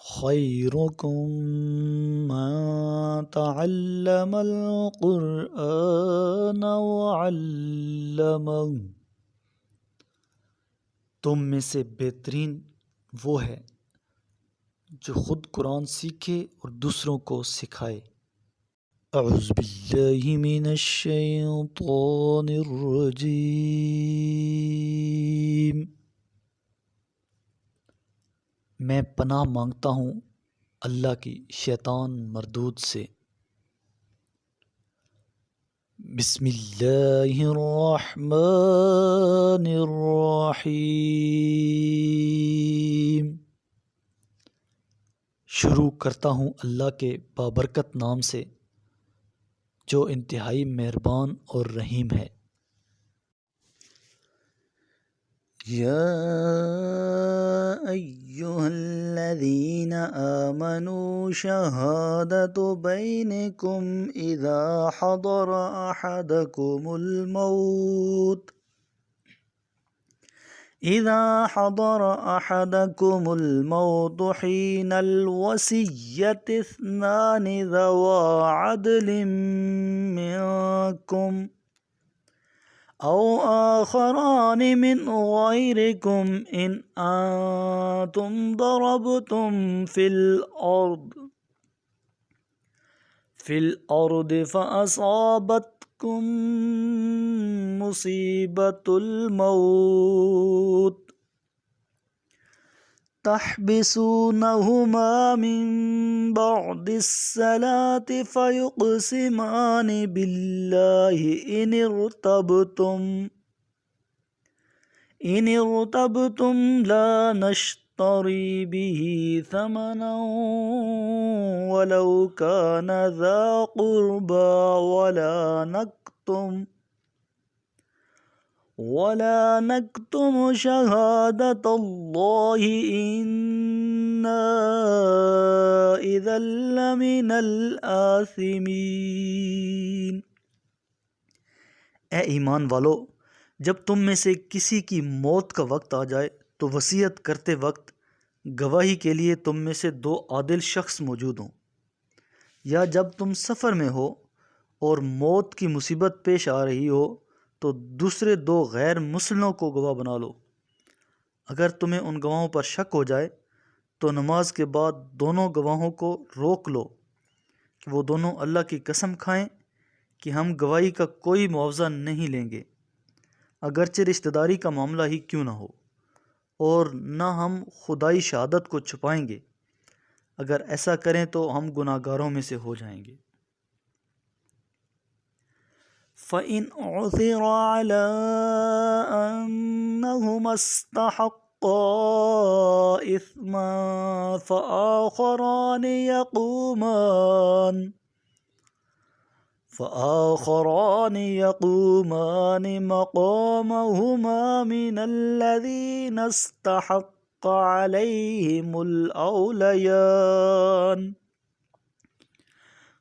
خیرکم من تعلم القرآن وعلمہ، تم میں سے بہترین وہ ہے جو خود قرآن سیکھے اور دوسروں کو سکھائے۔ اعوذ باللہ من الشیطان الرجیم، میں پناہ مانگتا ہوں اللہ کی شیطان مردود سے۔ بسم اللہ الرحمن الرحیم، شروع کرتا ہوں اللہ کے بابرکت نام سے جو انتہائی مہربان اور رحیم ہے۔ یا ایہا الذین آمنوا شہادۃ بینکم اذا حضر احدکم الموت حین الوصیۃ اثنان ذوا عدل منکم او آخران من غیرکم ان انتم ضربتم فی الارض فاصابتکم مصیبۃ الموت تحبسونہما من بعد الصلاة فیقسمان باللہ ان ارتبتم لا نشتری بہ ثمنا ولو کان ذا قربى ولا نكتم شهادة الله إنا إذا لمن الآثمين۔ اے ایمان والو، جب تم میں سے کسی کی موت کا وقت آ جائے تو وصیت کرتے وقت گواہی کے لیے تم میں سے دو عادل شخص موجود ہوں، یا جب تم سفر میں ہو اور موت کی مصیبت پیش آ رہی ہو تو دوسرے دو غیر مسلموں کو گواہ بنا لو۔ اگر تمہیں ان گواہوں پر شک ہو جائے تو نماز کے بعد دونوں گواہوں کو روک لو کہ وہ دونوں اللہ کی قسم کھائیں کہ ہم گواہی کا کوئی معاوضہ نہیں لیں گے، اگرچہ رشتہ داری کا معاملہ ہی کیوں نہ ہو، اور نہ ہم خدائی شہادت کو چھپائیں گے، اگر ایسا کریں تو ہم گناہگاروں میں سے ہو جائیں گے۔ فَإِنْ عُثِرَ عَلَىٰ أَنَّهُمَا اسْتَحَقَّا إِثْمًا فَآخَرَانِ يَقُومَانِ مَقَامَهُمَا مِنَ الَّذِينَ اسْتَحَقَّ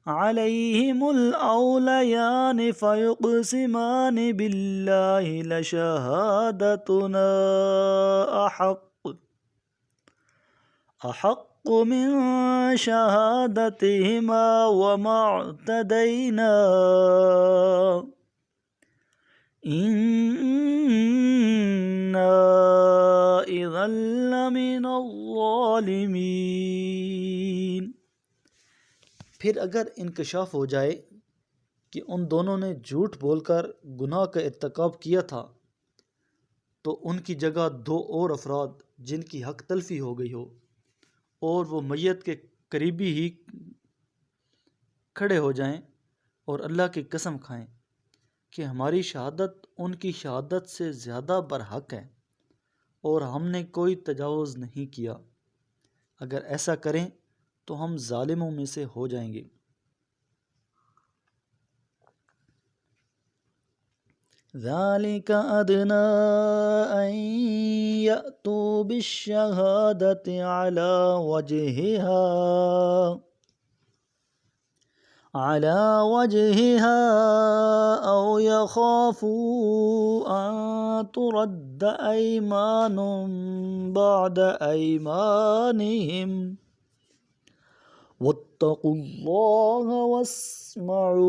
عَلَيْهِمُ الْأَوْلَيَانِ فَيُقْسِمَانِ بِاللَّهِ لَشَهَادَتُنَا أَحَقُّ مِنْ شَهَادَتِهِمَا وَمَا اعْتَدَيْنَا إِنَّا إِذًا لَمِنَ الظَّالِمِينَ۔ پھر اگر انکشاف ہو جائے کہ ان دونوں نے جھوٹ بول کر گناہ کا ارتکاب کیا تھا تو ان کی جگہ دو اور افراد جن کی حق تلفی ہو گئی ہو اور وہ میت کے قریبی ہی کھڑے ہو جائیں اور اللہ کی قسم کھائیں کہ ہماری شہادت ان کی شہادت سے زیادہ برحق ہے اور ہم نے کوئی تجاوز نہیں کیا، اگر ایسا کریں تو ہم ظالموں میں سے ہو جائیں گے۔ ذَلِكَ أَدْنَىٰ أَن يَأْتُوا بِالشَّهَادَةِ عَلَىٰ وَجْهِهَا أَوْ يَخَافُوا أَن تُرَدَّ أَيْمَانٌ بَعْدَ أَيْمَانِهِمْ واتقوا اللہ واسمعوا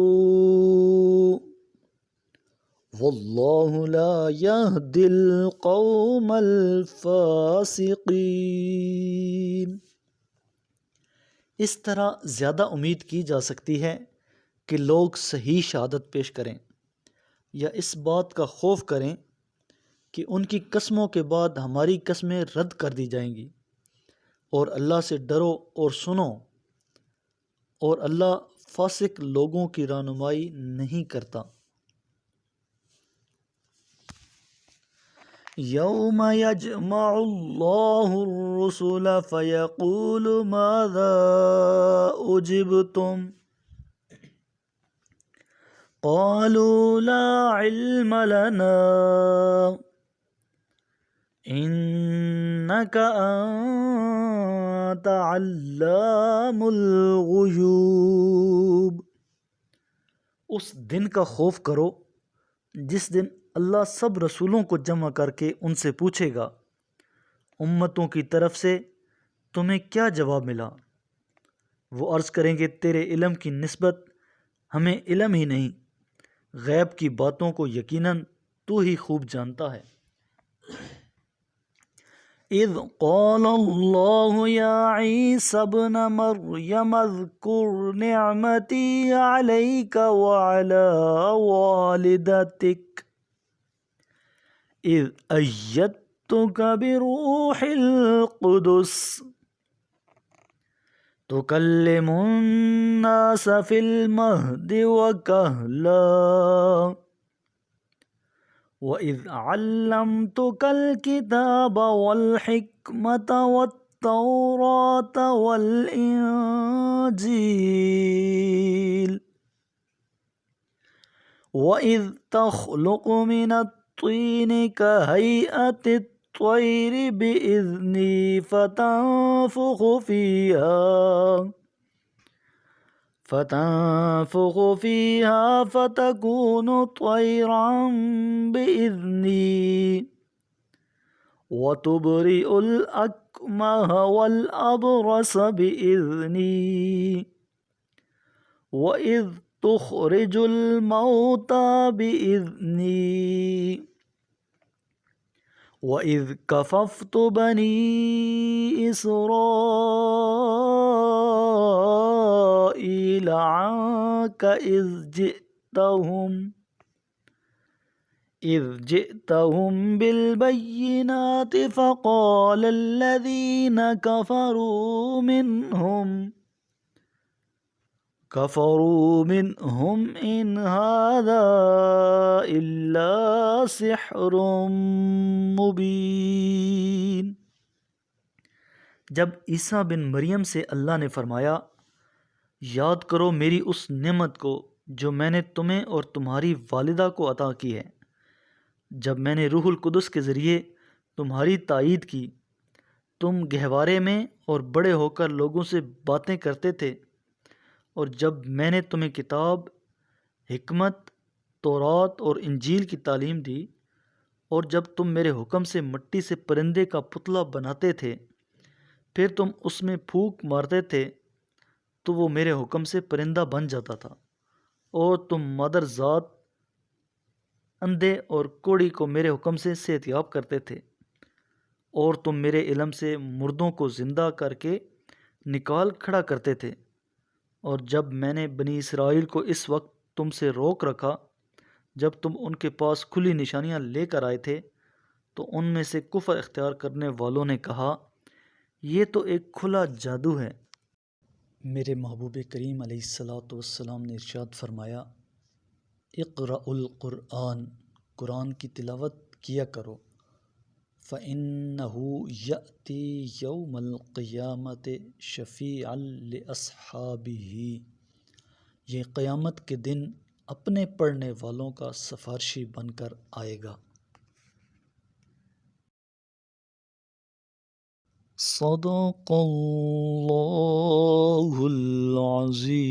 واللہ لا یہدی القوم الفاسقین۔ اس طرح زیادہ امید کی جا سکتی ہے کہ لوگ صحیح شہادت پیش کریں یا اس بات کا خوف کریں کہ ان کی قسموں کے بعد ہماری قسمیں رد کر دی جائیں گی، اور اللہ سے ڈرو اور سنو، اور اللہ فاسق لوگوں کی رہنمائی نہیں کرتا۔ یوم یجمع اللہ الرسل فیقول ماذا اجبتم قالوا لا علم لنا انک انت علام الغیوب۔ اس دن کا خوف کرو جس دن اللہ سب رسولوں کو جمع کر کے ان سے پوچھے گا، امتوں کی طرف سے تمہیں کیا جواب ملا؟ وہ عرض کریں گے تیرے علم کی نسبت ہمیں علم ہی نہیں، غیب کی باتوں کو یقیناً تو ہی خوب جانتا ہے۔ اذ قال اللہ یا عیسی ابن مریم اذکر نعمتی علیک وعلی والدتک اذ ایدتک بروح القدس تکلم الناس فی المہد وکہلا وَإِذْ عَلَّمْتُكَ الْكِتَابَ وَالْحِكْمَةَ وَالتَّوْرَاةَ وَالْإِنْجِيلَ وَإِذْ تَخْلُقُ مِنَ الطِّينِ كَهَيْئَةِ الطَّيْرِ بِإِذْنِي فتنفخ فيها فتكون طيرا بإذني وتبرئ الأكمه والأبرص بإذني وإذ تخرج الموتى بإذني وَإِذْ كَفَفْتُ بَنِي إِسْرَائِيلَ عَنكَ إِذْ جِئْتَهُمْ بِالْبَيِّنَاتِ فَقَالَ الَّذِينَ كفروا منهم إن هذا إلا سحر مبين۔ جب عیسیٰ بن مریم سے اللہ نے فرمایا، یاد کرو میری اس نعمت کو جو میں نے تمہیں اور تمہاری والدہ کو عطا کی ہے، جب میں نے روح القدس کے ذریعے تمہاری تائید کی، تم گہوارے میں اور بڑے ہو کر لوگوں سے باتیں کرتے تھے، اور جب میں نے تمہیں کتاب، حکمت، تورات اور انجیل کی تعلیم دی، اور جب تم میرے حکم سے مٹی سے پرندے کا پتلا بناتے تھے، پھر تم اس میں پھونک مارتے تھے تو وہ میرے حکم سے پرندہ بن جاتا تھا، اور تم مادر ذات اندھے اور کوڑی کو میرے حکم سے صحت یاب کرتے تھے، اور تم میرے علم سے مردوں کو زندہ کر کے نکال کھڑا کرتے تھے، اور جب میں نے بنی اسرائیل کو اس وقت تم سے روک رکھا جب تم ان کے پاس کھلی نشانیاں لے کر آئے تھے، تو ان میں سے کفر اختیار کرنے والوں نے کہا یہ تو ایک کھلا جادو ہے۔ میرے محبوب کریم علیہ الصلاۃ والسلام نے ارشاد فرمایا، اقرأ القرآن، قرآن کی تلاوت کیا کرو، فَإِنَّهُ يَأْتِي يَوْمَ الْقِيَامَةِ شَفِيعًا لِأَصْحَابِهِ، یہ قیامت کے دن اپنے پڑھنے والوں کا سفارشی بن کر آئے گا۔ صدق اللہ العظیم۔